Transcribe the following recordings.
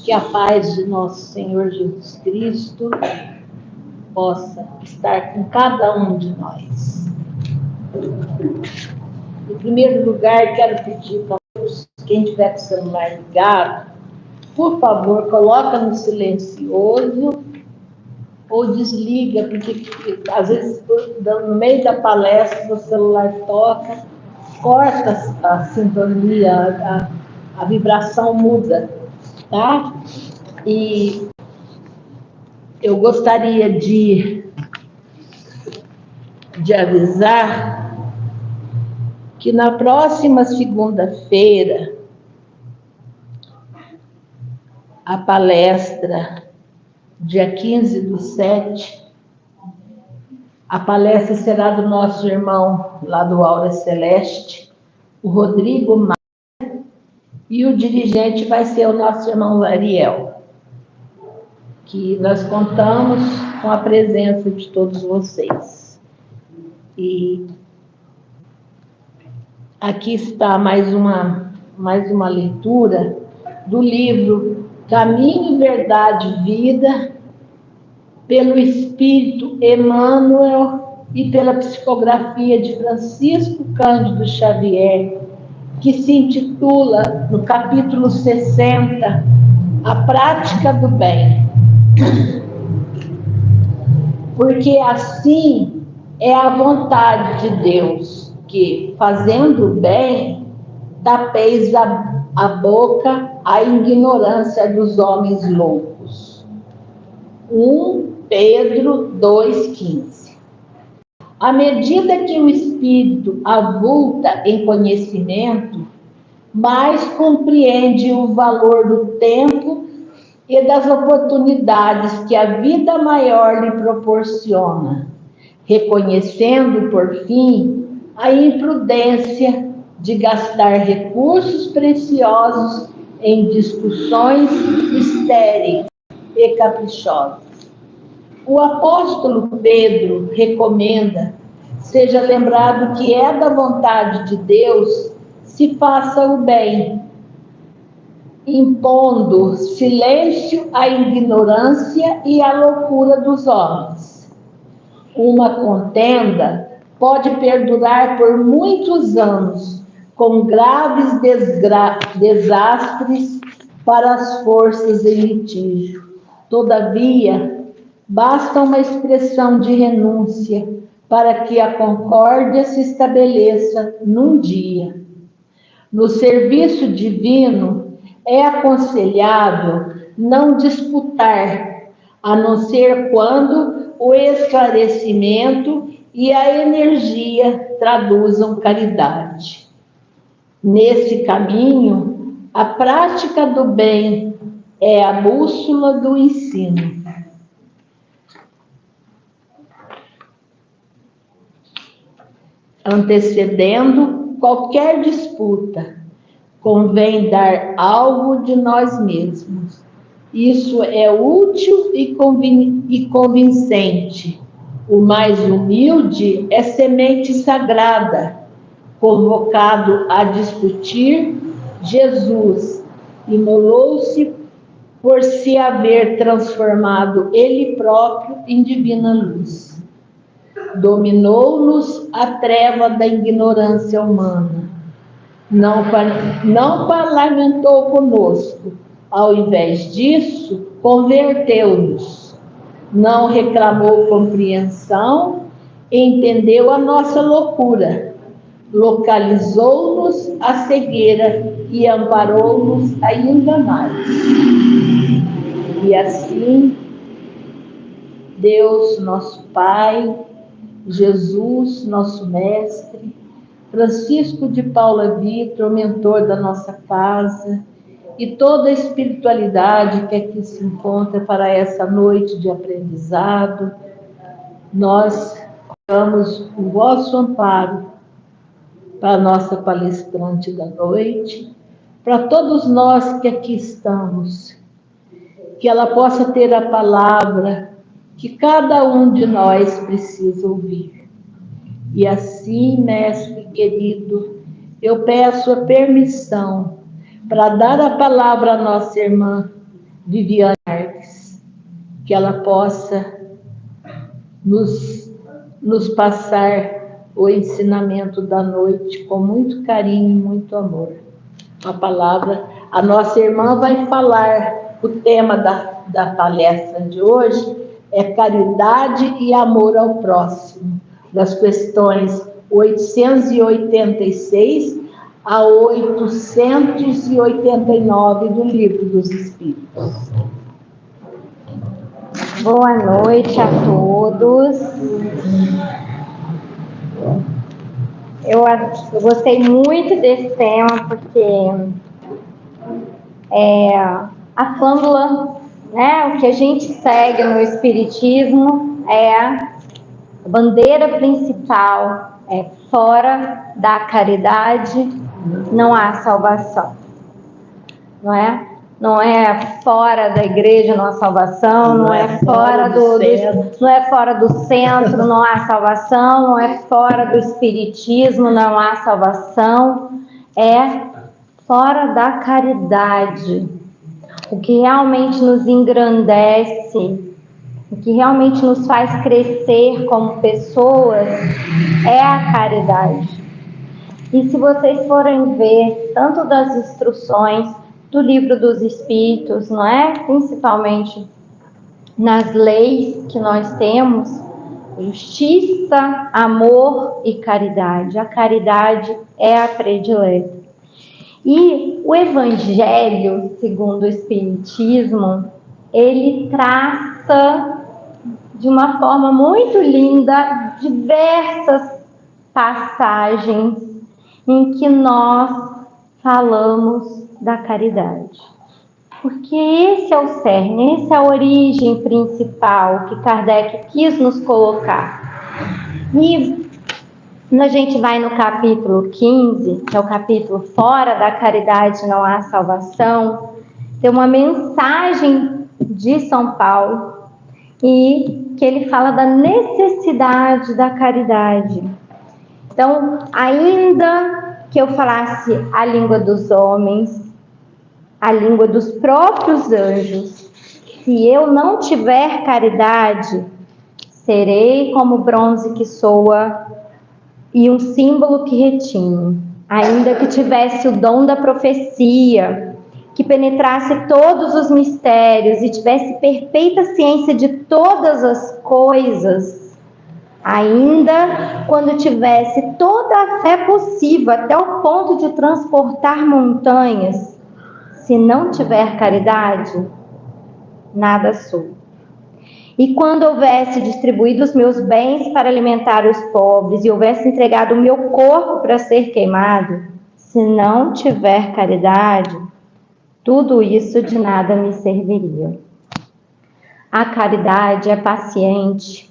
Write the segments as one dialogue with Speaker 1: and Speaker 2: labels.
Speaker 1: Que a paz de nosso Senhor Jesus Cristo possa estar com cada um de nós. Em primeiro lugar, quero pedir para quem tiver com o celular ligado, por favor, coloca no silencioso ou desliga, porque às vezes no meio da palestra o celular toca, corta a sintonia, a vibração muda, tá? E eu gostaria de avisar que na próxima segunda-feira, a palestra, dia 15/7, a palestra será do nosso irmão lá do Aura Celeste, o Rodrigo Maia, e o dirigente vai ser o nosso irmão Ariel, que nós contamos com a presença de todos vocês. E aqui está mais uma leitura do livro Caminho, Verdade, Vida, pelo Espírito Emmanuel e pela psicografia de Francisco Cândido Xavier, que se intitula, no capítulo 60, A Prática do Bem. Porque assim é a vontade de Deus, que, fazendo o bem, tapeis a boca à ignorância dos homens loucos. 1 Pedro 2,15. À medida que o espírito avulta em conhecimento, mais compreende o valor do tempo e das oportunidades que a vida maior lhe proporciona, reconhecendo, por fim, a imprudência de gastar recursos preciosos em discussões estéreis e caprichosas. O apóstolo Pedro recomenda: seja lembrado que é da vontade de Deus se faça o bem, impondo silêncio à ignorância e à loucura dos homens. Uma contenda pode perdurar por muitos anos, com graves desastres para as forças em litígio. Todavia, basta uma expressão de renúncia para que a concórdia se estabeleça num dia. No serviço divino, é aconselhável não disputar, a não ser quando o esclarecimento e a energia traduzam caridade. Nesse caminho, a prática do bem é a bússola do ensino. Antecedendo qualquer disputa, convém dar algo de nós mesmos. Isso é útil e convincente. O mais humilde é semente sagrada, convocado a discutir. Jesus imolou-se por se haver transformado ele próprio em divina luz. Dominou-nos a treva da ignorância humana. Não parlamentou conosco. Ao invés disso, converteu-nos. Não reclamou compreensão, entendeu a nossa loucura. Localizou-nos a cegueira e amparou-nos ainda mais. E assim, Deus, nosso Pai, Jesus, nosso Mestre, Francisco de Paula Vitor, mentor da nossa casa, e toda a espiritualidade que aqui se encontra para essa noite de aprendizado, nós rogamos o vosso amparo para a nossa palestrante da noite, para todos nós que aqui estamos, que ela possa ter a palavra que cada um de nós precisa ouvir. E assim, mestre querido, eu peço a permissão para dar a palavra à nossa irmã Viviane Marques, que ela possa nos passar o ensinamento da noite com muito carinho e muito amor. A palavra, a nossa irmã vai falar, o tema da palestra de hoje é caridade e amor ao próximo, das questões 886 a 889 do Livro dos Espíritos.
Speaker 2: Boa noite a todos. Eu gostei muito desse tema, porque a flâmula, né, o que a gente segue no Espiritismo é a bandeira principal, fora da caridade não há salvação, não é? Não é fora da igreja não há salvação, não é fora não é fora do centro não há salvação, não é fora do espiritismo não há salvação, é fora da caridade. O que realmente nos engrandece, o que realmente nos faz crescer como pessoas é a caridade. E se vocês forem ver tanto das instruções do Livro dos Espíritos, não é? Principalmente nas leis que nós temos, justiça, amor e caridade. A caridade é a predileta. E o Evangelho, segundo o Espiritismo, ele traça de uma forma muito linda diversas passagens em que nós falamos da caridade. Porque esse é o cerne, essa é a origem principal que Kardec quis nos colocar. E quando a gente vai no capítulo 15, que é o capítulo Fora da Caridade Não Há Salvação, tem uma mensagem de São Paulo, e que ele fala da necessidade da caridade. Então, ainda que eu falasse a língua dos homens, a língua dos próprios anjos, se eu não tiver caridade, serei como bronze que soa e um símbolo que retine. Ainda que tivesse o dom da profecia, que penetrasse todos os mistérios e tivesse perfeita ciência de todas as coisas, ainda quando tivesse toda a fé possível, até o ponto de transportar montanhas, se não tiver caridade, nada sou. E quando houvesse distribuído os meus bens para alimentar os pobres e houvesse entregado o meu corpo para ser queimado, se não tiver caridade, tudo isso de nada me serviria. A caridade é paciente,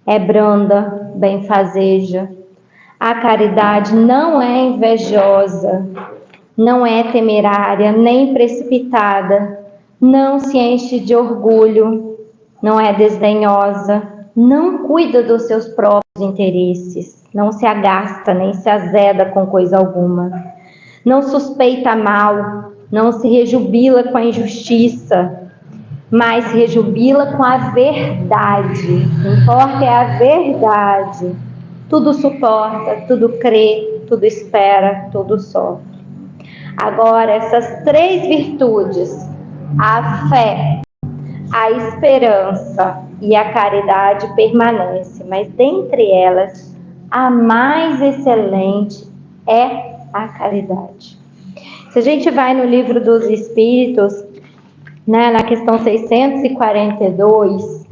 Speaker 2: é branda, benfazeja. A caridade não é invejosa, não é temerária, nem precipitada, não se enche de orgulho, não é desdenhosa, não cuida dos seus próprios interesses, não se agasta nem se azeda com coisa alguma, não suspeita mal, não se rejubila com a injustiça, mas se rejubila com a verdade. O que importa é a verdade. Tudo suporta, tudo crê, tudo espera, tudo sofre. Agora, essas três virtudes, a fé, a esperança e a caridade permanecem, mas dentre elas, a mais excelente é a caridade. Se a gente vai no Livro dos Espíritos, né, na questão 642,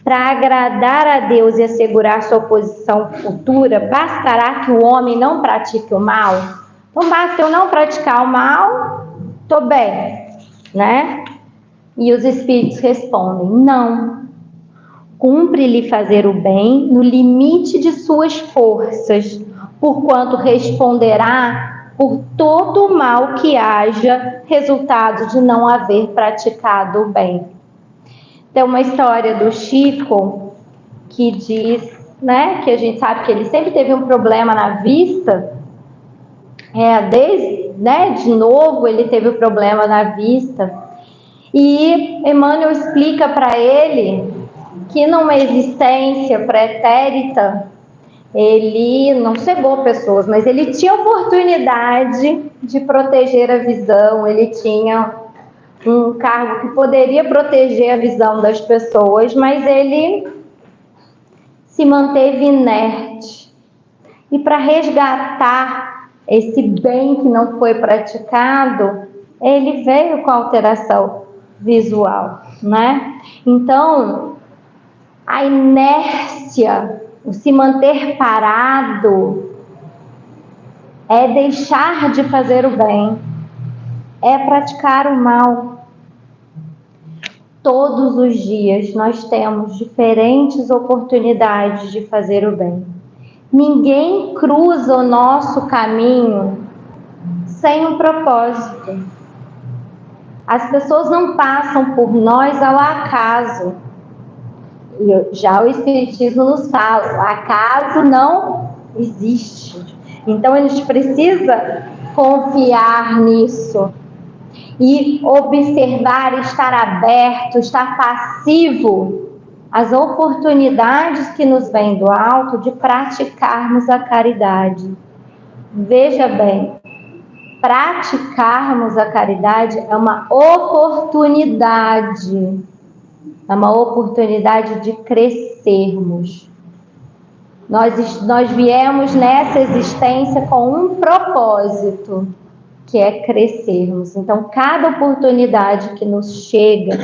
Speaker 2: para agradar a Deus e assegurar sua posição futura, bastará que o homem não pratique o mal? Então, basta eu não praticar o mal, estou bem, né? E os Espíritos respondem, não. Cumpre-lhe fazer o bem no limite de suas forças, porquanto responderá por todo o mal que haja resultado de não haver praticado o bem. Tem uma história do Chico que diz, né, que a gente sabe que ele sempre teve um problema na vista, desde né, de novo, ele teve o problema na vista. E Emmanuel explica para ele que numa existência pretérita, ele não cegou pessoas, mas ele tinha oportunidade de proteger a visão, ele tinha um cargo que poderia proteger a visão das pessoas, mas ele se manteve inerte. E para resgatar esse bem que não foi praticado, ele veio com alteração visual, né? Então, a inércia, o se manter parado, é deixar de fazer o bem, é praticar o mal. Todos os dias nós temos diferentes oportunidades de fazer o bem. Ninguém cruza o nosso caminho sem um propósito. As pessoas não passam por nós ao acaso. Já o Espiritismo nos fala, o acaso não existe. Então a gente precisa confiar nisso e observar, estar aberto, estar passivo às oportunidades que nos vêm do alto de praticarmos a caridade. Veja bem, praticarmos a caridade é uma oportunidade de crescermos. Nós viemos nessa existência com um propósito, que é crescermos. Então, cada oportunidade que nos chega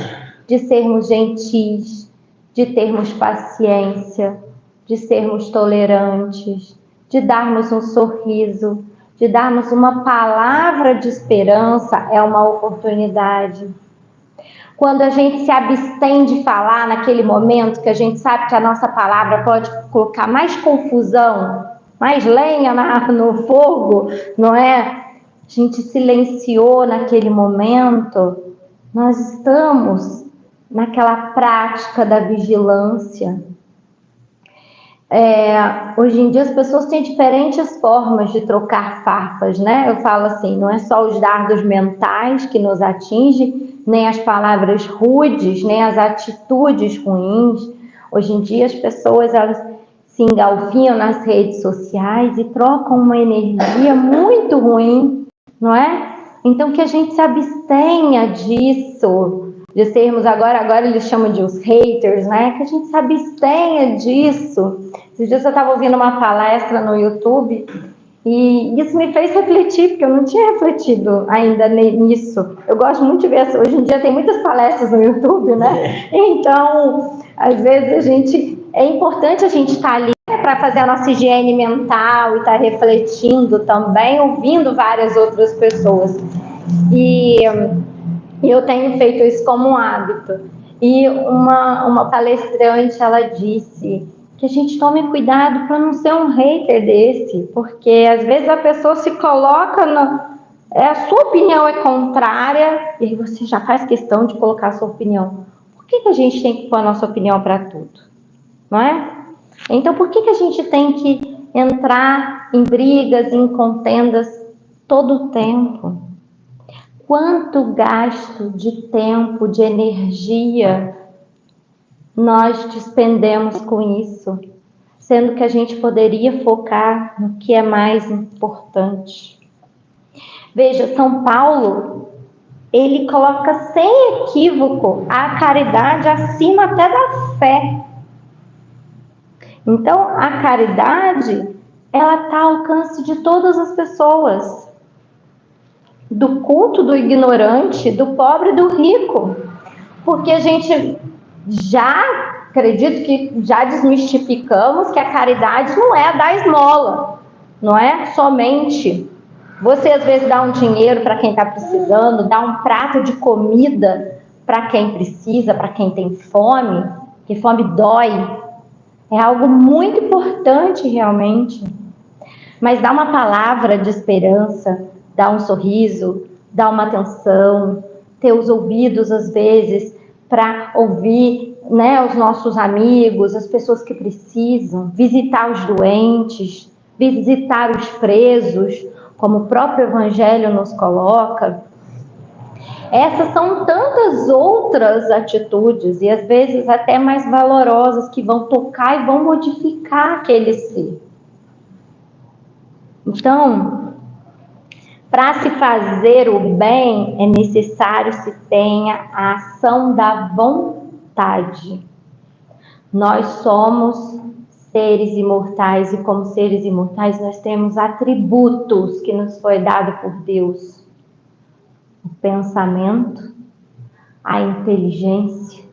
Speaker 2: de sermos gentis, de termos paciência, de sermos tolerantes, de darmos um sorriso, de darmos uma palavra de esperança, é uma oportunidade. Quando a gente se abstém de falar naquele momento que a gente sabe que a nossa palavra pode colocar mais confusão, mais lenha no fogo, não é? A gente silenciou naquele momento, nós estamos naquela prática da vigilância. Hoje em dia as pessoas têm diferentes formas de trocar farpas, né? Eu falo assim, não é só os dardos mentais que nos atingem, nem as palavras rudes, nem as atitudes ruins. Hoje em dia as pessoas, elas se engalfinham nas redes sociais e trocam uma energia muito ruim, não é? Então que a gente se abstenha disso, de sermos agora eles chamam de os haters, né? Que a gente se abstenha disso. Esses dias eu estava ouvindo uma palestra no YouTube e isso me fez refletir, porque eu não tinha refletido ainda nisso. Eu gosto muito de ver, hoje em dia tem muitas palestras no YouTube, né? Então, às vezes é importante a gente estar ali para fazer a nossa higiene mental e estar refletindo também, ouvindo várias outras pessoas. E eu tenho feito isso como um hábito. E uma palestrante, ela disse que a gente tome cuidado para não ser um hater desse, porque às vezes a pessoa se coloca a sua opinião é contrária e você já faz questão de colocar a sua opinião. Por que a gente tem que pôr a nossa opinião para tudo? Não é? Então, por que a gente tem que entrar em brigas, em contendas todo o tempo? Quanto gasto de tempo, de energia nós despendemos com isso, sendo que a gente poderia focar no que é mais importante. Veja, São Paulo, ele coloca sem equívoco a caridade acima até da fé. Então, a caridade, ela está ao alcance de todas as pessoas, do culto, do ignorante, do pobre e do rico, porque a gente acredito que já desmistificamos que a caridade não é a dar esmola, não é somente você às vezes dá um dinheiro para quem está precisando, dá um prato de comida para quem precisa, para quem tem fome, que fome dói, é algo muito importante realmente, mas dá uma palavra de esperança, dá um sorriso, dá uma atenção, ter os ouvidos às vezes para ouvir, né, os nossos amigos, as pessoas que precisam, visitar os doentes, visitar os presos, como o próprio Evangelho nos coloca, essas são tantas outras atitudes, e às vezes até mais valorosas, que vão tocar e vão modificar aquele ser. Então, para se fazer o bem, é necessário se tenha a ação da vontade. Nós somos seres imortais, e como seres imortais nós temos atributos que nos foi dado por Deus: o pensamento, a inteligência,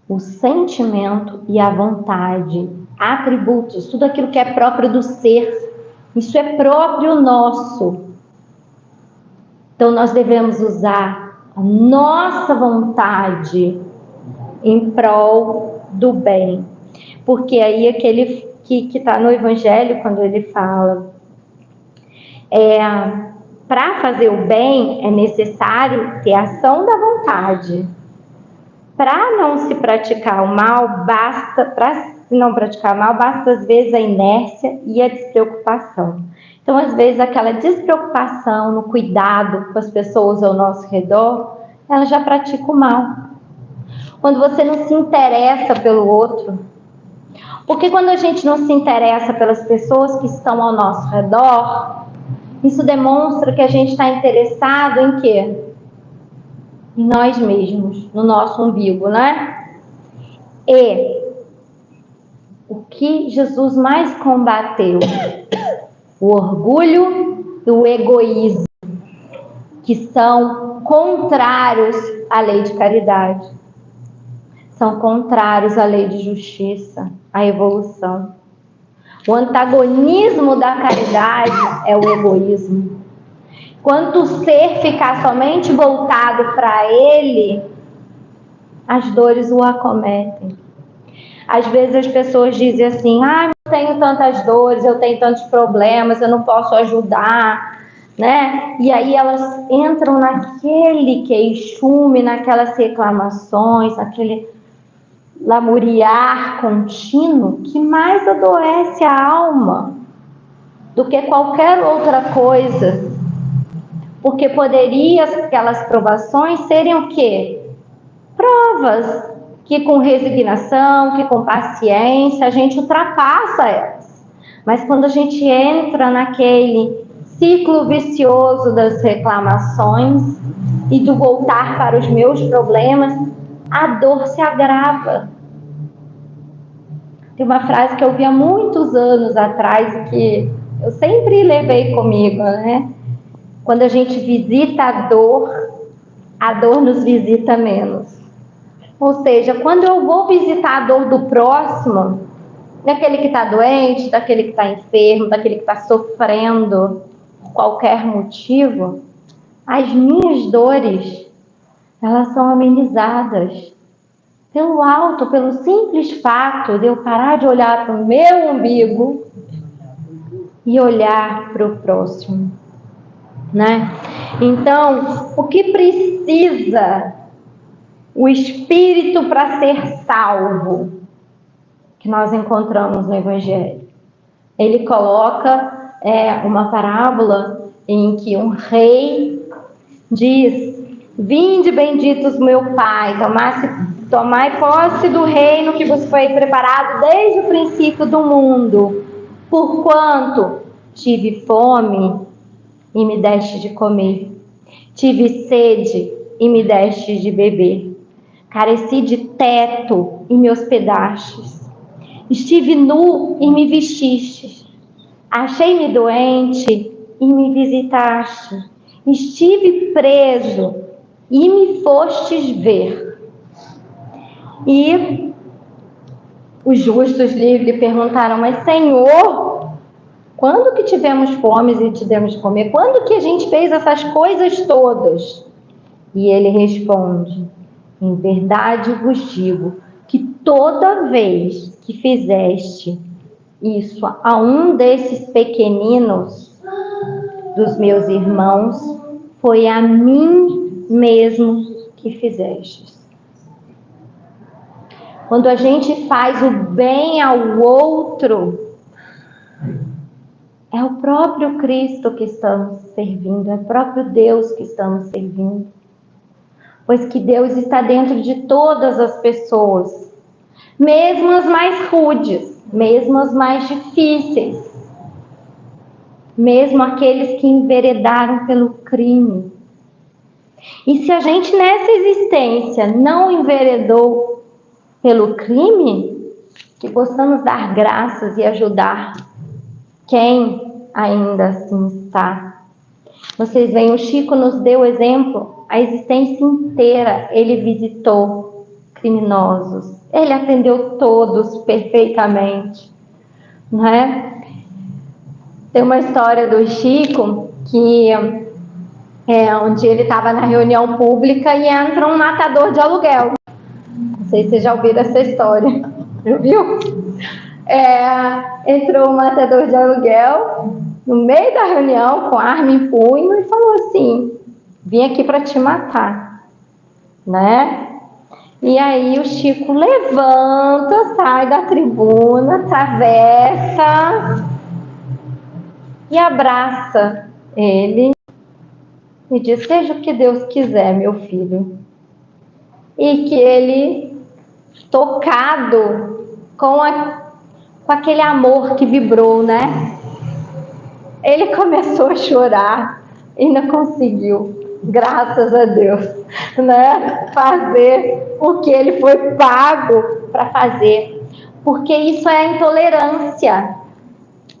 Speaker 2: o sentimento e a vontade. Atributos, tudo aquilo que é próprio do ser, isso é próprio nosso. Então nós devemos usar a nossa vontade em prol do bem. Porque aí aquele que está no Evangelho, quando ele fala, para fazer o bem é necessário ter ação da vontade. Para não se praticar o mal, basta às vezes a inércia e a despreocupação. Então, às vezes, aquela despreocupação no cuidado com as pessoas ao nosso redor, ela já pratica o mal. Quando você não se interessa pelo outro. Porque quando a gente não se interessa pelas pessoas que estão ao nosso redor, isso demonstra que a gente está interessado em quê? Em nós mesmos, no nosso umbigo, né? E o que Jesus mais combateu? O orgulho e o egoísmo, que são contrários à lei de caridade. São contrários à lei de justiça, à evolução. O antagonismo da caridade é o egoísmo. Quando o ser ficar somente voltado para ele, as dores o acometem. Às vezes as pessoas dizem assim: eu tenho tantas dores, eu tenho tantos problemas, eu não posso ajudar, né? E aí elas entram naquele queixume, naquelas reclamações, naquele lamuriar contínuo que mais adoece a alma do que qualquer outra coisa. Porque poderia aquelas provações serem o quê? Provas que com resignação, que com paciência a gente ultrapassa elas. Mas quando a gente entra naquele ciclo vicioso das reclamações e do voltar para os meus problemas, a dor se agrava. Tem uma frase que eu vi há muitos anos atrás, que eu sempre levei comigo, né? Quando a gente visita a dor nos visita menos. Ou seja, quando eu vou visitar a dor do próximo, daquele que está doente, daquele que está enfermo, daquele que está sofrendo por qualquer motivo, as minhas dores, elas são amenizadas pelo alto, pelo simples fato de eu parar de olhar para o meu umbigo e olhar para o próximo, né? Então, o que precisa o espírito para ser salvo, que nós encontramos no Evangelho? Ele coloca uma parábola em que um rei diz: vinde benditos meu Pai, tomai posse do reino que vos foi preparado desde o princípio do mundo, porquanto tive fome e me deste de comer, tive sede e me deste de beber, careci de teto e me hospedastes, estive nu e me vestistes, achei-me doente e me visitaste, estive preso e me fostes ver. E os justos lhe perguntaram: mas Senhor, quando que tivemos fome e te demos de comer? Quando que a gente fez essas coisas todas? E ele responde: em verdade vos digo que toda vez que fizeste isso a um desses pequeninos dos meus irmãos, foi a mim mesmo que fizestes. Quando a gente faz o bem ao outro, É o próprio Cristo que estamos servindo, é o próprio Deus que estamos servindo. Pois que Deus está dentro de todas as pessoas, mesmo as mais rudes, mesmo as mais difíceis, mesmo aqueles que enveredaram pelo crime. E se a gente nessa existência não enveredou pelo crime, que possamos dar graças e ajudar quem ainda assim está. Vocês veem, o Chico nos deu exemplo, a existência inteira ele visitou criminosos, ele atendeu todos perfeitamente, não é? Tem uma história do Chico que onde ele estava na reunião pública e entra um matador de aluguel. Não sei se vocês já ouviram essa história, viu? Entrou um matador de aluguel no meio da reunião com arma em punho e falou assim: vim aqui para te matar, né? E aí o Chico levanta, sai da tribuna, atravessa e abraça ele e diz: seja o que Deus quiser, meu filho. E que ele, tocado com aquele amor que vibrou, né? Ele começou a chorar e não conseguiu, graças a Deus, né? Fazer o que ele foi pago para fazer. Porque isso é intolerância.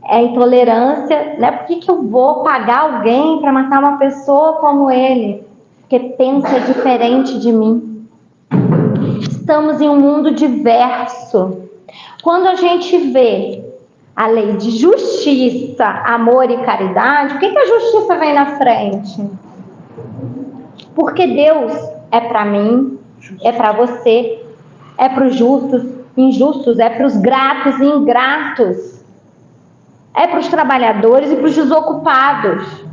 Speaker 2: É intolerância, né? Por que eu vou pagar alguém para matar uma pessoa como ele? Porque pensa diferente de mim. Estamos em um mundo diverso. Quando a gente vê a lei de justiça, amor e caridade, por que a justiça vem na frente? Porque Deus é para mim, é para você, é para os justos, injustos, é para os gratos e ingratos, é para os trabalhadores e para os desocupados.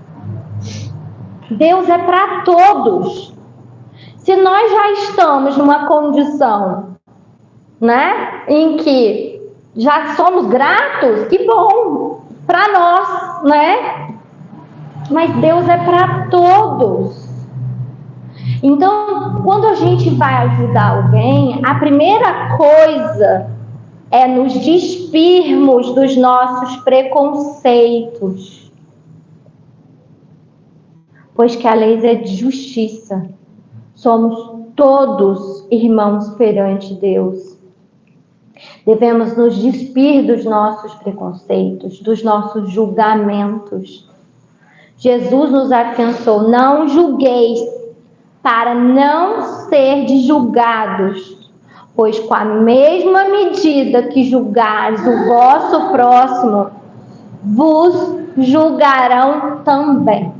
Speaker 2: Deus é para todos. Se nós já estamos numa condição, né, em que já somos gratos, que bom para nós, né? Mas Deus é para todos. Então, quando a gente vai ajudar alguém, a primeira coisa é nos despirmos dos nossos preconceitos. Pois que a lei é de justiça. Somos todos irmãos perante Deus. Devemos nos despir dos nossos preconceitos, dos nossos julgamentos. Jesus nos afiançou: não julgueis, para não ser julgados, pois com a mesma medida que julgares o vosso próximo, vos julgarão também.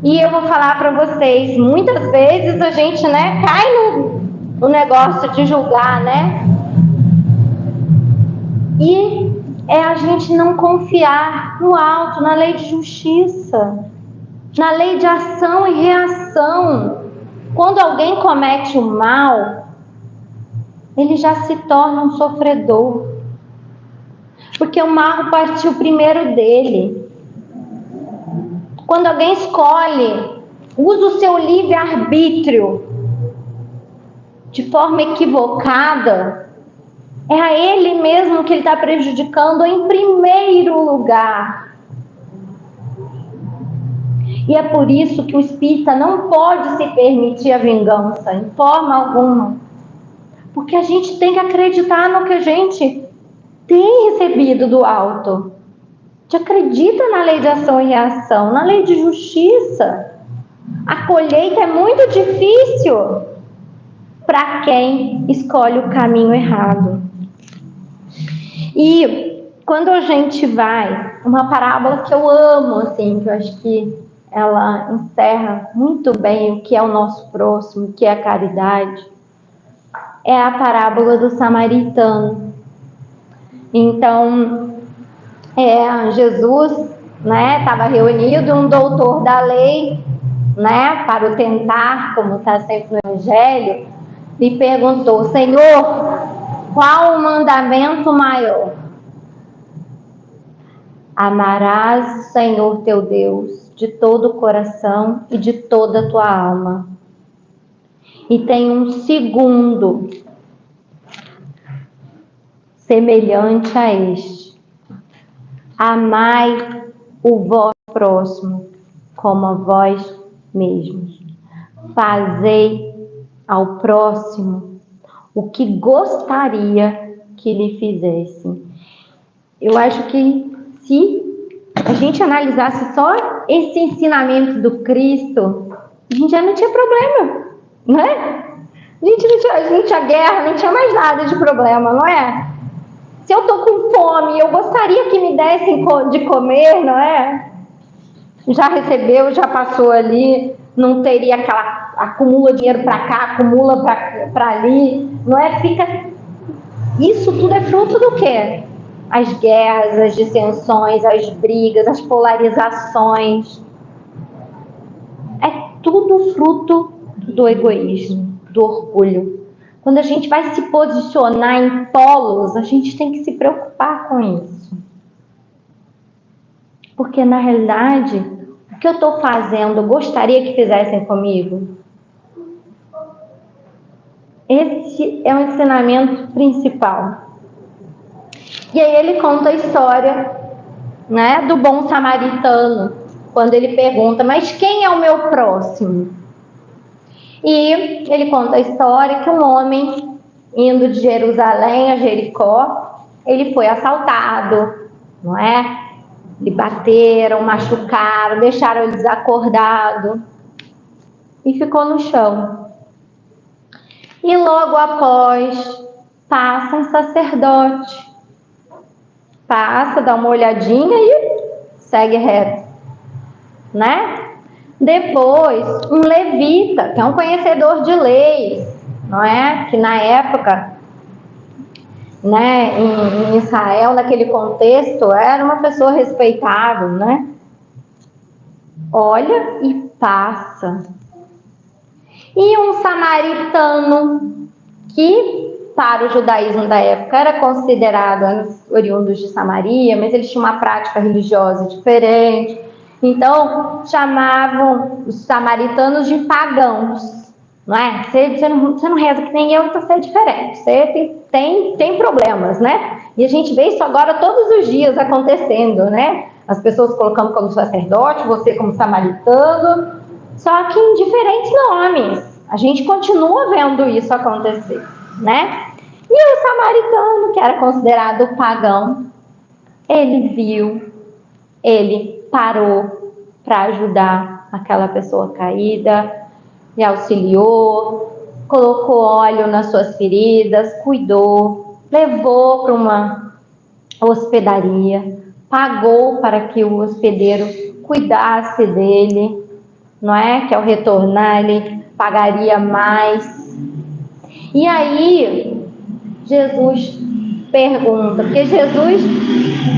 Speaker 2: E eu vou falar para vocês, muitas vezes a gente, né, cai no negócio de julgar, né? E é a gente não confiar no alto, na lei de justiça, na lei de ação e reação. Quando alguém comete o mal, ele já se torna um sofredor, porque o mal partiu primeiro dele. Quando alguém escolhe, usa o seu livre-arbítrio de forma equivocada, é a ele mesmo que ele está prejudicando em primeiro lugar. E é por isso que o espírita não pode se permitir a vingança, em forma alguma. Porque a gente tem que acreditar no que a gente tem recebido do alto. A gente acredita na lei de ação e reação, na lei de justiça. A colheita é muito difícil para quem escolhe o caminho errado. E quando a gente vai, uma parábola que eu amo, assim, que eu acho que ela encerra muito bem o que é o nosso próximo, o que é a caridade, é a parábola do samaritano. Então, Jesus, né, estava reunido um doutor da lei, né, para o tentar, como está sempre no Evangelho, e perguntou: Senhor, qual o mandamento maior? Amarás o Senhor teu Deus de todo o coração e de toda a tua alma. E tem um segundo, semelhante a este: amai o vosso próximo como a vós mesmos. Fazei ao próximo o que gostaria que lhe fizessem. Eu acho que se a gente analisasse só esse ensinamento do Cristo, a gente já não tinha problema, não é? A gente não tinha guerra, não tinha mais nada de problema, não é? Se eu estou com fome, eu gostaria que me dessem de comer, não é? Já recebeu, já passou ali, não teria aquela, acumula dinheiro para cá, acumula para ali, não é? Isso tudo é fruto do quê? As guerras, as dissensões, as brigas, as polarizações. É tudo fruto do egoísmo, do orgulho. Quando a gente vai se posicionar em polos, a gente tem que se preocupar com isso. Porque, na realidade, o que eu estou fazendo, eu gostaria que fizessem comigo? Esse é o ensinamento principal. E aí ele conta a história, né, do bom samaritano, quando ele pergunta, mas quem é o meu próximo? E ele conta a história que um homem, indo de Jerusalém a Jericó, ele foi assaltado, não é? Lhe bateram, machucaram, deixaram ele desacordado e ficou no chão. E logo após passa um sacerdote, passa, dá uma olhadinha e segue reto, né? Depois, um levita, que é um conhecedor de leis, não é? Que na época, né, em Israel, naquele contexto, era uma pessoa respeitável, né? Olha e passa. E um samaritano, que para o judaísmo da época era considerado oriundos de Samaria, mas eles tinham uma prática religiosa diferente. Então, chamavam os samaritanos de pagãos, não é? Você não reza que nem eu, então você é diferente. Você tem problemas, né? E a gente vê isso agora todos os dias acontecendo, né? As pessoas colocando como sacerdote, você como samaritano, só que em diferentes nomes. A gente continua vendo isso acontecer, né? E o samaritano, que era considerado pagão, ele viu, ele parou para ajudar aquela pessoa caída, e auxiliou, colocou óleo nas suas feridas, cuidou, levou para uma hospedaria, pagou para que o hospedeiro cuidasse dele, não é? Que ao retornar ele pagaria mais. E aí Jesus pergunta, porque Jesus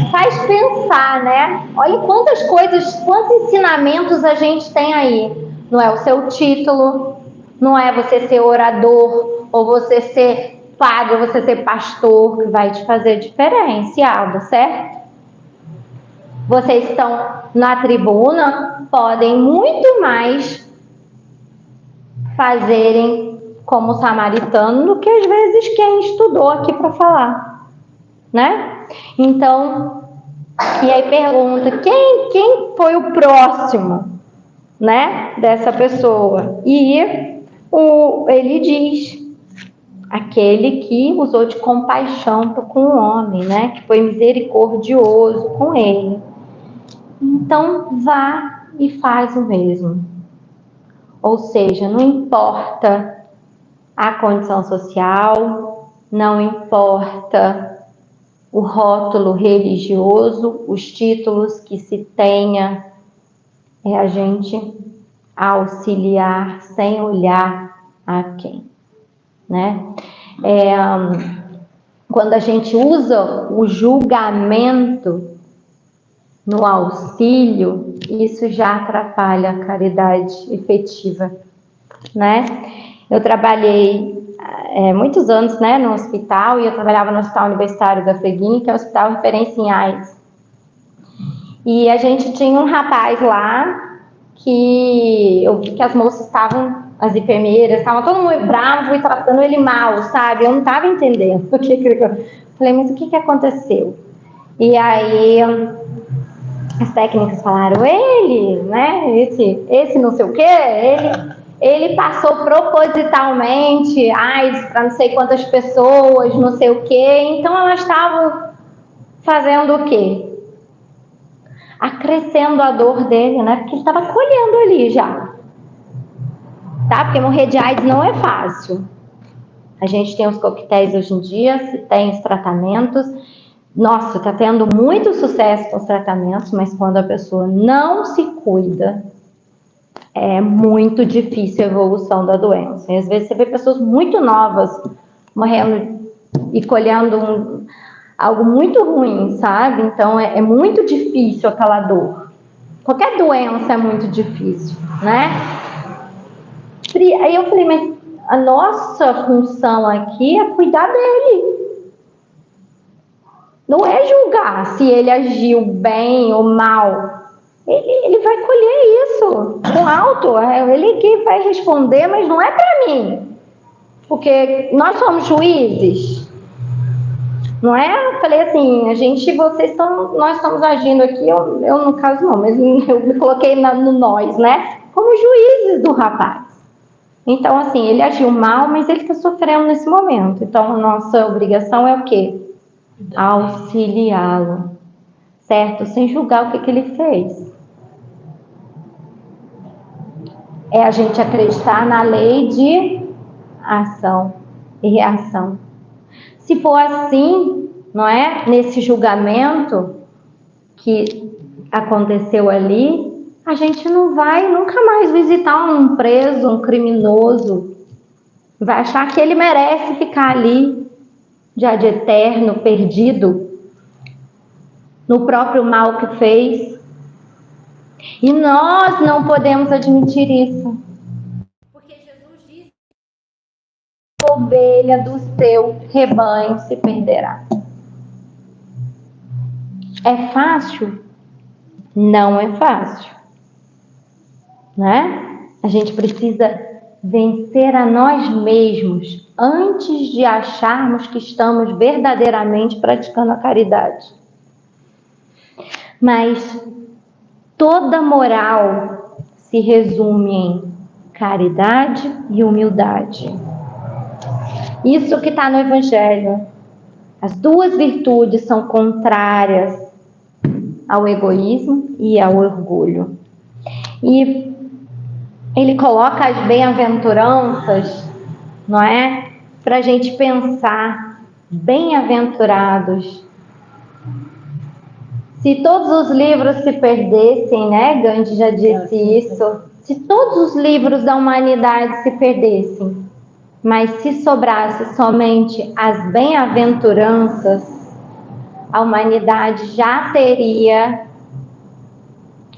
Speaker 2: faz pensar, né? Olha quantas coisas, quantos ensinamentos a gente tem aí. Não é o seu título, não é você ser orador, ou você ser padre, ou você ser pastor, que vai te fazer diferenciado, certo? Vocês estão na tribuna, podem muito mais fazerem como samaritano do que às vezes quem estudou aqui para falar, né? Então, e aí pergunta, quem foi o próximo, né, dessa pessoa? E ele diz, aquele que usou de compaixão com o homem, né, que foi misericordioso com ele. Então, vá e faz o mesmo. Ou seja, não importa a condição social, não importa o rótulo religioso, os títulos que se tenha, é a gente auxiliar sem olhar a quem, né? Quando a gente usa o julgamento no auxílio, isso já atrapalha a caridade efetiva, né? Eu trabalhei muitos anos, né, no hospital, e eu trabalhava no Hospital Universitário da FEGIN, que é um hospital referência em AIDS. E a gente tinha um rapaz lá que eu vi que as moças estavam, as enfermeiras, estavam todo mundo bravo e tratando ele mal, sabe? Eu não estava entendendo o que ele... Falei, mas o que aconteceu? E aí as técnicas falaram, ele, né? Esse não sei o quê, ele passou propositalmente AIDS para não sei quantas pessoas, não sei o quê. Então elas estavam fazendo o quê? Acrescendo a dor dele, né? Porque ele estava colhendo ali já. Tá? Porque morrer de AIDS não é fácil. A gente tem os coquetéis hoje em dia, tem os tratamentos. Nossa, está tendo muito sucesso com os tratamentos, mas quando a pessoa não se cuida, é muito difícil a evolução da doença. E às vezes você vê pessoas muito novas morrendo e colhendo algo muito ruim, sabe? Então é muito difícil aquela dor. Qualquer doença é muito difícil, né? Aí eu falei, mas a nossa função aqui é cuidar dele. Não é julgar se ele agiu bem ou mal. Ele vai colher isso com alto. É ele que vai responder, mas não é para mim. Porque nós somos juízes. Não é? Eu falei assim, nós estamos agindo aqui, eu no caso não, mas eu me coloquei no nós, né? Como juízes do rapaz. Então, assim, ele agiu mal, mas ele está sofrendo nesse momento. Então, a nossa obrigação é o quê? Auxiliá-lo, certo? Sem julgar o que ele fez. É a gente acreditar na lei de ação e reação. Se for assim, não é? Nesse julgamento que aconteceu ali, a gente não vai nunca mais visitar um preso, um criminoso. Vai achar que ele merece ficar ali, já de eterno, perdido, no próprio mal que fez. E nós não podemos admitir isso. Porque Jesus disse que a ovelha do seu rebanho se perderá. É fácil? Não é fácil. Né? A gente precisa vencer a nós mesmos antes de acharmos que estamos verdadeiramente praticando a caridade. Mas toda moral se resume em caridade e humildade. Isso que está no Evangelho. As duas virtudes são contrárias ao egoísmo e ao orgulho. E ele coloca as bem-aventuranças, não é? Para a gente pensar, bem-aventurados. Se todos os livros se perdessem, né? Gandhi já disse isso. Se todos os livros da humanidade se perdessem, mas se sobrasse somente as bem-aventuranças, a humanidade já teria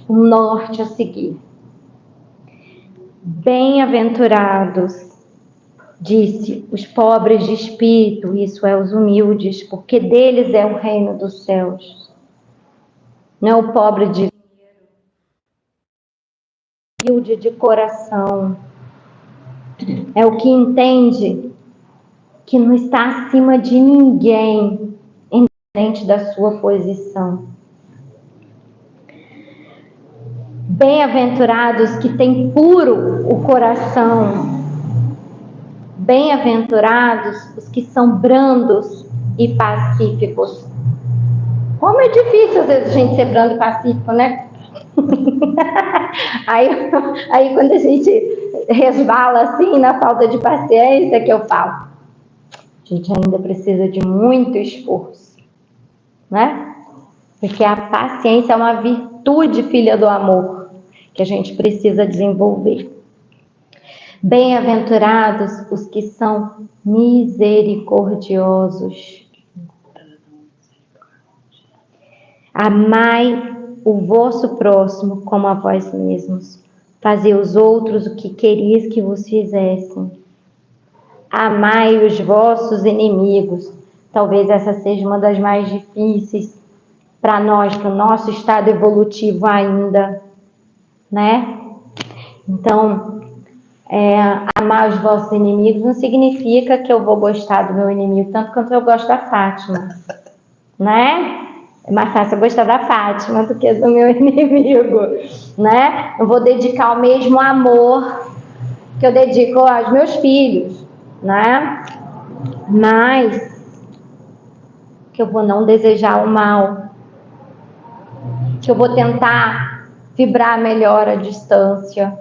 Speaker 2: um norte a seguir. Bem-aventurados, disse, os pobres de espírito, isso é, os humildes, porque deles é o reino dos céus. Não é o pobre de humilde de coração. É o que entende que não está acima de ninguém, independente da sua posição. Bem-aventurados que têm puro o coração. Bem-aventurados os que são brandos e pacíficos. Como é difícil às vezes a gente ser brando e pacífico, né? aí quando a gente resvala assim na falta de paciência, que eu falo, a gente ainda precisa de muito esforço, né? Porque a paciência é uma virtude, filha do amor, que a gente precisa desenvolver. Bem-aventurados os que são misericordiosos. Amai o vosso próximo como a vós mesmos. Fazei os outros o que quereis que vos fizessem. Amai os vossos inimigos. Talvez essa seja uma das mais difíceis para nós, para o nosso estado evolutivo ainda, né? Então, amar os vossos inimigos não significa que eu vou gostar do meu inimigo tanto quanto eu gosto da Fátima, né? É mais fácil eu gostar da Fátima do que do meu inimigo, né? Eu vou dedicar o mesmo amor que eu dedico aos meus filhos, né? Mas que eu vou não desejar o mal, que eu vou tentar vibrar melhor à distância.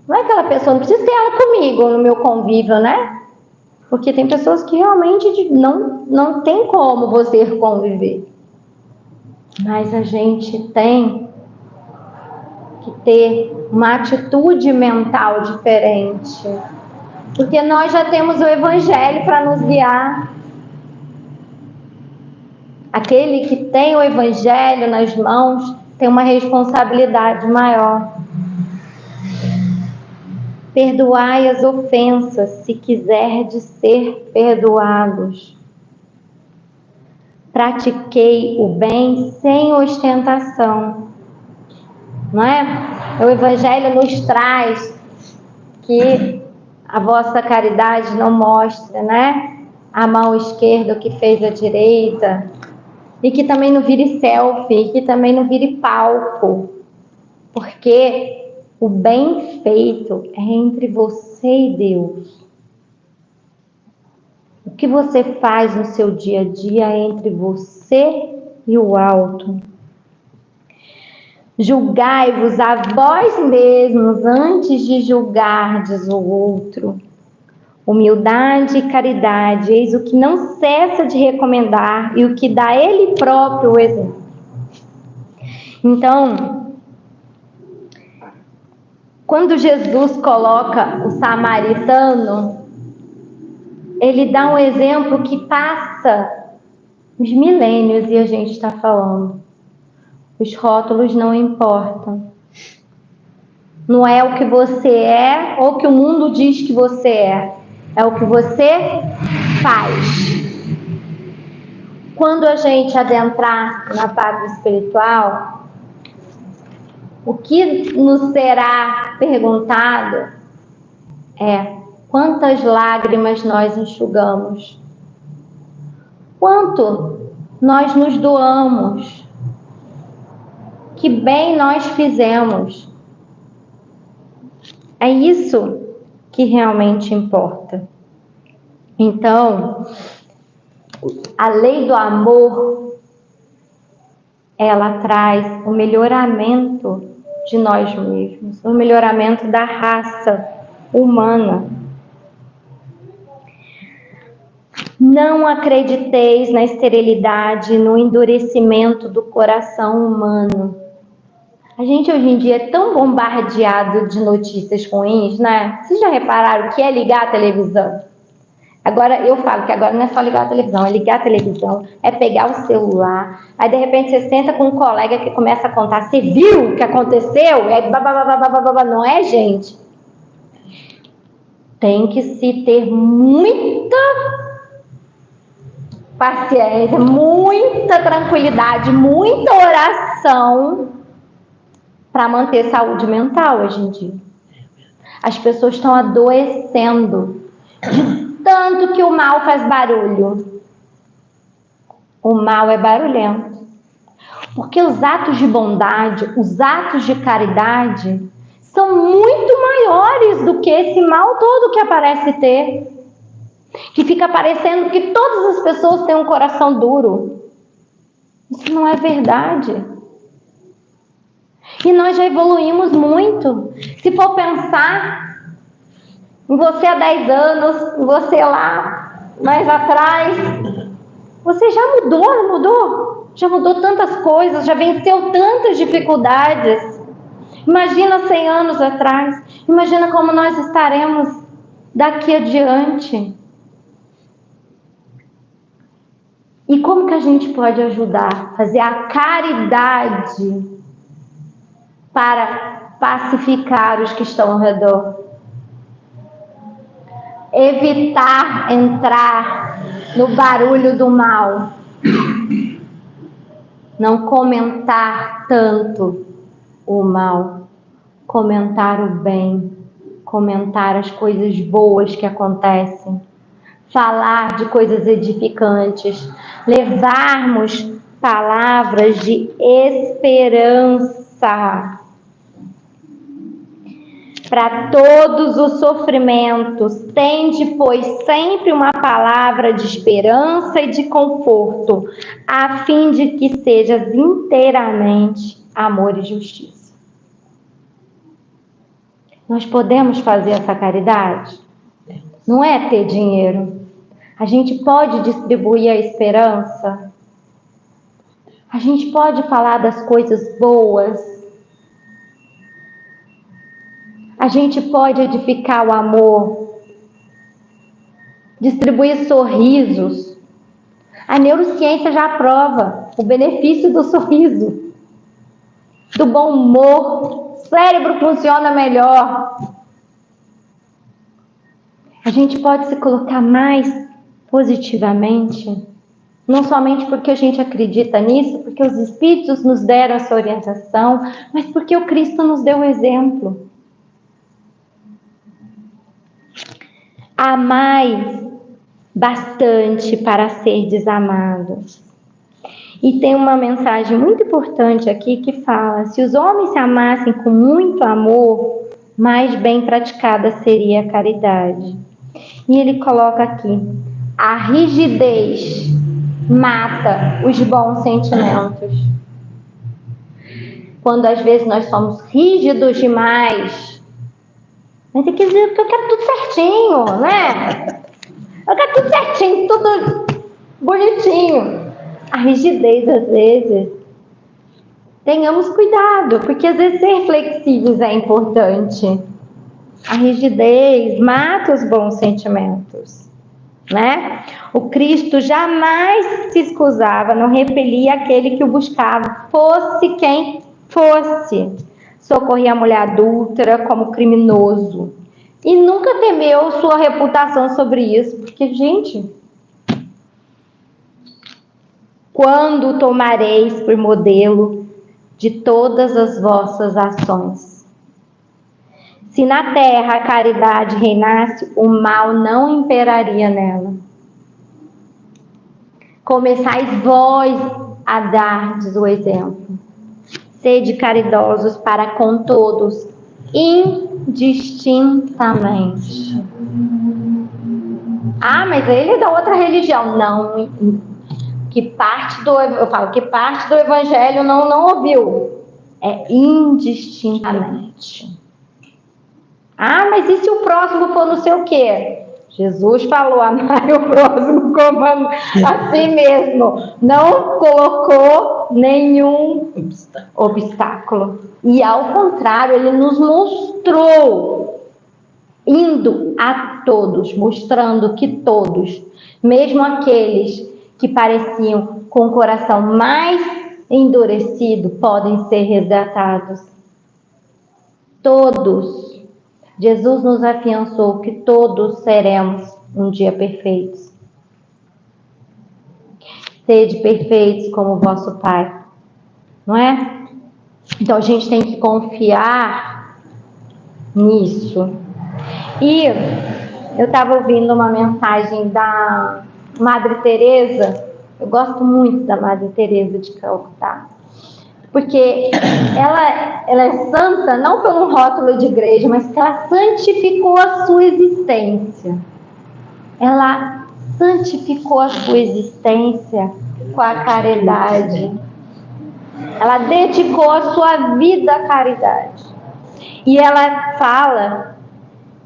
Speaker 2: Não é aquela pessoa, não precisa ter ela comigo no meu convívio, né? Porque tem pessoas que realmente não tem como você conviver. Mas a gente tem que ter uma atitude mental diferente. Porque nós já temos o Evangelho para nos guiar. Aquele que tem o Evangelho nas mãos tem uma responsabilidade maior. Perdoai as ofensas, se quiserdes ser perdoados. Pratiquei o bem sem ostentação. Não é? O Evangelho nos traz que a vossa caridade não mostre, né? A mão esquerda o que fez a direita. E que também não vire selfie, que também não vire palco. Porque o bem feito é entre você e Deus. O que você faz no seu dia a dia é entre você e o alto. Julgai-vos a vós mesmos antes de julgardes o outro. Humildade e caridade, eis o que não cessa de recomendar e o que dá ele próprio o exemplo. Então, quando Jesus coloca o samaritano, ele dá um exemplo que passa os milênios e a gente está falando. Os rótulos não importam. Não é o que você é ou o que o mundo diz que você é. É o que você faz. Quando a gente adentrar na parte espiritual, o que nos será perguntado é: quantas lágrimas nós enxugamos? Quanto nós nos doamos? Que bem nós fizemos? É isso que realmente importa. Então, a lei do amor, ela traz o melhoramento de nós mesmos, o melhoramento da raça humana. Não acrediteis na esterilidade, no endurecimento do coração humano. A gente hoje em dia é tão bombardeado de notícias ruins, né? Vocês já repararam o que é ligar a televisão? Agora, eu falo que agora não é só ligar a televisão, é ligar a televisão, é pegar o celular, aí de repente você senta com um colega que começa a contar, você viu o que aconteceu? É babá, não é, gente? Tem que se ter muita paciência, muita tranquilidade, muita oração para manter saúde mental hoje em dia. As pessoas estão adoecendo de tanto que o mal faz barulho. O mal é barulhento. Porque os atos de bondade, os atos de caridade são muito maiores do que esse mal todo que aparece ter. Que fica parecendo que todas as pessoas têm um coração duro. Isso não é verdade. E nós já evoluímos muito. Se for pensar em você há 10 anos, em você lá mais atrás, você já mudou, não mudou? Já mudou tantas coisas, já venceu tantas dificuldades. Imagina 100 anos atrás. Imagina como nós estaremos daqui adiante. E como que a gente pode ajudar? Fazer a caridade para pacificar os que estão ao redor. Evitar entrar no barulho do mal. não comentar tanto o mal, comentar o bem, comentar as coisas boas que acontecem, falar de coisas edificantes, levarmos palavras de esperança para todos os sofrimentos. Tende, pois, sempre uma palavra de esperança e de conforto, a fim de que sejas inteiramente amor e justiça. Nós podemos fazer essa caridade? Não é ter dinheiro. A gente pode distribuir a esperança. A gente pode falar das coisas boas. A gente pode edificar o amor, distribuir sorrisos. A neurociência já prova o benefício do sorriso, do bom humor. O cérebro funciona melhor. A gente pode se colocar mais positivamente, não somente porque a gente acredita nisso, porque os Espíritos nos deram essa orientação, mas porque o Cristo nos deu o exemplo. Amai bastante para ser desamados. E tem uma mensagem muito importante aqui que fala: se os homens se amassem com muito amor, mais bem praticada seria a caridade. E ele coloca aqui: a rigidez mata os bons sentimentos. Quando às vezes nós somos rígidos demais, mas tem que dizer que eu quero tudo certinho, né? Eu quero tudo certinho, tudo bonitinho. A rigidez, às vezes, tenhamos cuidado, porque às vezes ser flexíveis é importante. A rigidez mata os bons sentimentos, né? O Cristo jamais se excusava, não repelia aquele que o buscava, fosse quem fosse. Socorria a mulher adúltera como criminoso e nunca temeu sua reputação sobre isso, porque, gente, quando tomareis por modelo de todas as vossas ações? Se na terra a caridade reinasse, o mal não imperaria nela. Começais vós a dar-lhes o exemplo. Sede caridosos para com todos, indistintamente. Ah, mas ele é da outra religião. Não, eu falo que parte do evangelho não ouviu. É indistintamente. Ah, mas e se o próximo for não sei o quê? Jesus falou, amar o próximo como a si mesmo. Não colocou nenhum obstáculo. E ao contrário, ele nos mostrou, indo a todos, mostrando que todos, mesmo aqueles que pareciam com o coração mais endurecido, podem ser resgatados. Todos. Jesus nos afiançou que todos seremos um dia perfeitos. Sede perfeitos como o vosso Pai. Não é? Então a gente tem que confiar nisso. E eu estava ouvindo uma mensagem da Madre Teresa. Eu gosto muito da Madre Teresa de Calcutá, porque ela é santa não por um rótulo de igreja, mas que ela santificou a sua existência. Ela santificou a sua existência com a caridade. Ela dedicou a sua vida à caridade. E ela fala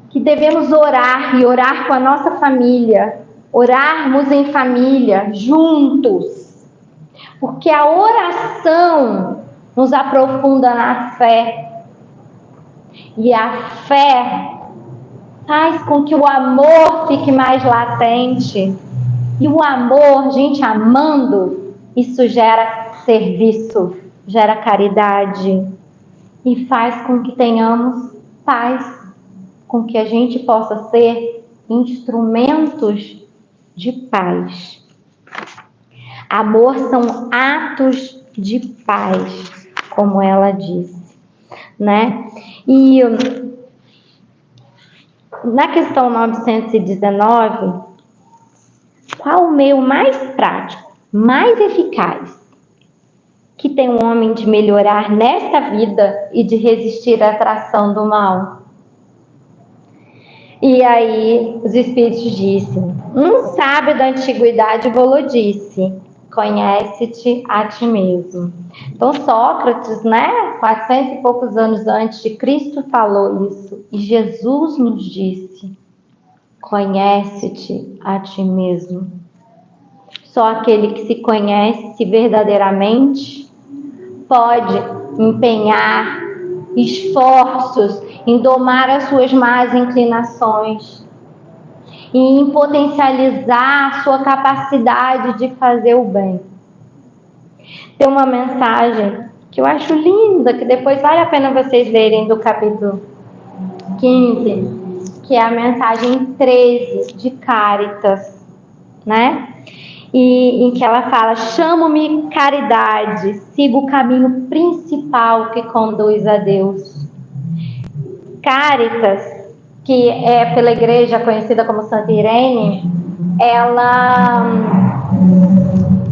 Speaker 2: que devemos orar e orar com a nossa família, orarmos em família, juntos. Porque a oração nos aprofunda na fé. E a fé faz com que o amor fique mais latente. E o amor, gente amando, isso gera serviço, gera caridade. E faz com que tenhamos paz, com que a gente possa ser instrumentos de paz. Amor são atos de paz, como ela disse, né? E na questão 919, qual o meio mais prático, mais eficaz, que tem um homem de melhorar nesta vida e de resistir à atração do mal? E aí os espíritos disseram, um sábio da antiguidade falou disse, conhece-te a ti mesmo. Então Sócrates, né, 400 e poucos anos antes de Cristo falou isso, e Jesus nos disse, conhece-te a ti mesmo. Só aquele que se conhece verdadeiramente pode empenhar esforços em domar as suas más inclinações e em potencializar a sua capacidade de fazer o bem. Tem uma mensagem que eu acho linda, que depois vale a pena vocês lerem, do capítulo 15, que é a mensagem 13 de Cáritas, né? E em que ela fala, chamo-me caridade, sigo o caminho principal que conduz a Deus. Cáritas, que é pela igreja conhecida como Santa Irene, ela,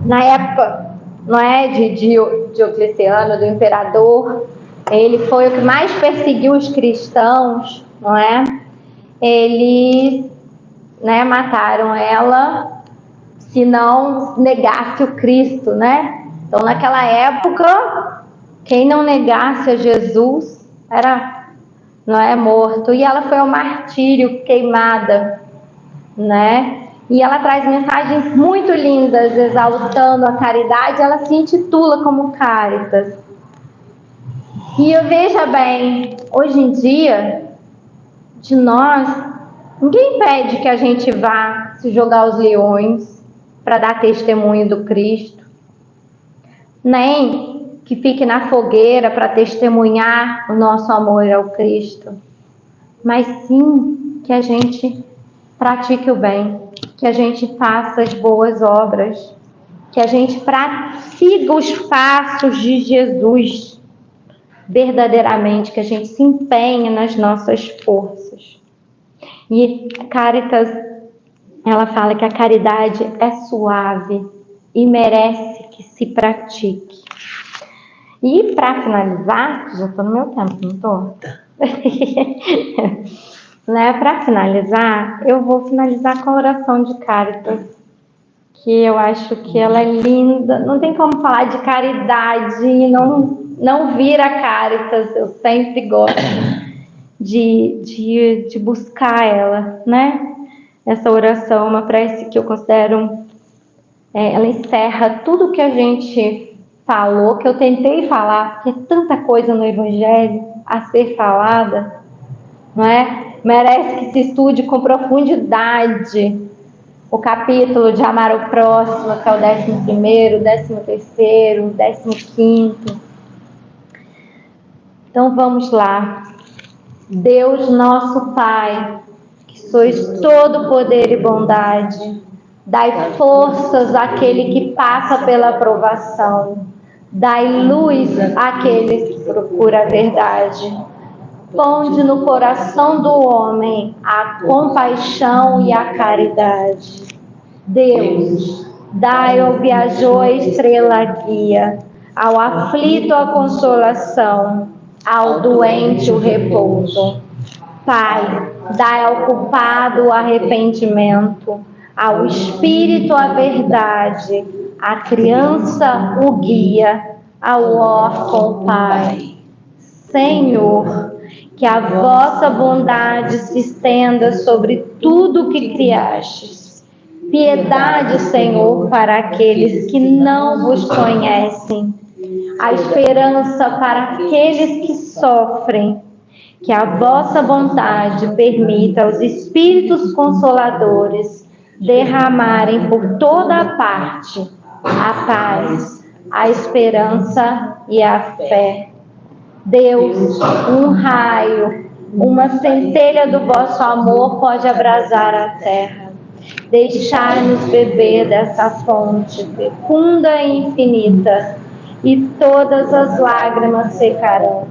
Speaker 2: na época, não é, de Diocleciano, do imperador, ele foi o que mais perseguiu os cristãos, não é? Eles, né, mataram ela se não negasse o Cristo, né? Então, naquela época, quem não negasse a Jesus era, não é, morto. E ela foi ao martírio, queimada, né? E ela traz mensagens muito lindas, exaltando a caridade. Ela se intitula como Cáritas. E veja bem, hoje em dia, de nós, ninguém pede que a gente vá se jogar aos leões para dar testemunho do Cristo, nem que fique na fogueira para testemunhar o nosso amor ao Cristo, mas sim que a gente pratique o bem, que a gente faça as boas obras, que a gente siga os passos de Jesus verdadeiramente, que a gente se empenhe nas nossas forças. E Cáritas, ela fala que a caridade é suave e merece que se pratique. E para finalizar, já estou no meu tempo, não estou? Né? Para finalizar, eu vou finalizar com a oração de Cáritas, que eu acho que ela é linda. Não tem como falar de caridade e não vir a Cáritas. Eu sempre gosto de buscar ela, né? Essa oração, uma prece que eu considero, ela encerra tudo que a gente falou, que eu tentei falar, porque é tanta coisa no Evangelho a ser falada, não é? Merece que se estude com profundidade o capítulo de amar o próximo, que é o 11º, 13º, 15º. Então vamos lá. Deus nosso Pai, que sois todo poder e bondade, dai forças àquele que passa pela provação, dai luz àquele que procura a verdade. Ponde no coração do homem a compaixão e a caridade. Deus, dai ao viajor a estrela guia, ao aflito a consolação, ao doente o repouso. Pai, dai ao culpado o arrependimento, ao espírito a verdade, à criança o guia, ao órfão o Pai. Senhor, que a vossa bondade se estenda sobre tudo que criastes. Piedade, Senhor, para aqueles que não vos conhecem. A esperança para aqueles que sofrem. Que a vossa bondade permita aos Espíritos Consoladores derramarem por toda a parte a paz, a esperança e a fé. Deus, um raio, uma centelha do vosso amor pode abrasar a terra. Deixai-nos beber dessa fonte fecunda e infinita, e todas as lágrimas secarão,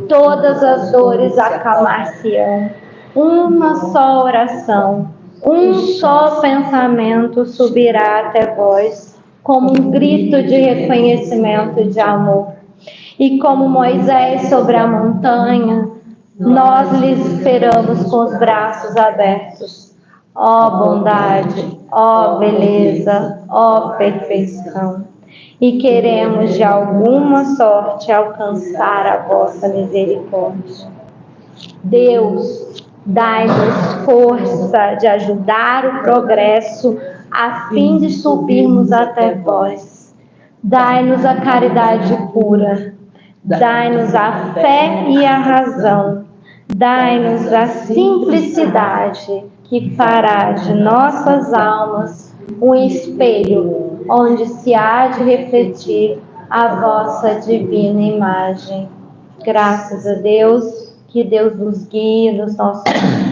Speaker 2: todas as dores acalmar-se-ão. Uma só oração, um só pensamento subirá até vós, como um grito de reconhecimento e de amor. E como Moisés sobre a montanha, nós lhes esperamos com os braços abertos. Ó bondade, ó beleza, ó perfeição. E queremos de alguma sorte alcançar a vossa misericórdia. Deus, dai-nos força de ajudar o progresso a fim de subirmos até vós. Dai-nos a caridade pura, dai-nos a fé e a razão, dai-nos a simplicidade que fará de nossas almas um espelho onde se há de refletir a vossa divina imagem. Graças a Deus, que Deus nos guie nos nossos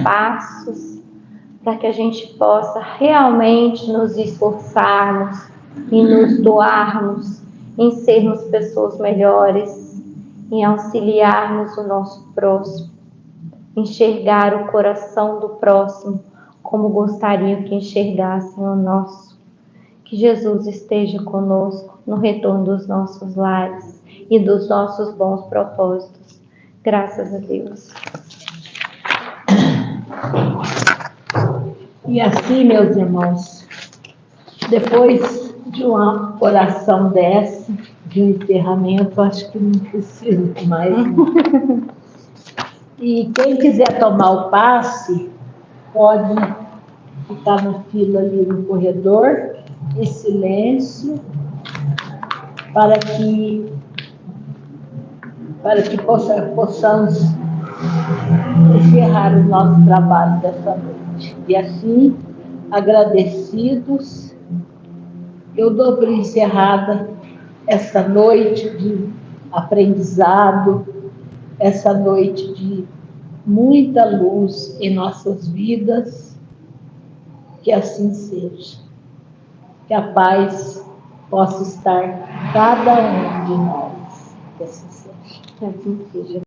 Speaker 2: passos, para que a gente possa realmente nos esforçarmos e nos doarmos em sermos pessoas melhores, em auxiliarmos o nosso próximo, enxergar o coração do próximo como gostariam que enxergassem o nosso. Que Jesus esteja conosco no retorno dos nossos lares e dos nossos bons propósitos. Graças a Deus.
Speaker 1: E assim, meus irmãos, depois de uma oração dessa, de um encerramento, acho que não preciso mais. E quem quiser tomar o passe, pode ficar na fila ali no corredor, em silêncio, para que possamos encerrar o nosso trabalho dessa noite. E assim, agradecidos, eu dou por encerrada essa noite de aprendizado, essa noite de muita luz em nossas vidas, que assim seja. Que a paz possa estar em cada um de nós. Que assim seja.
Speaker 2: Que assim seja.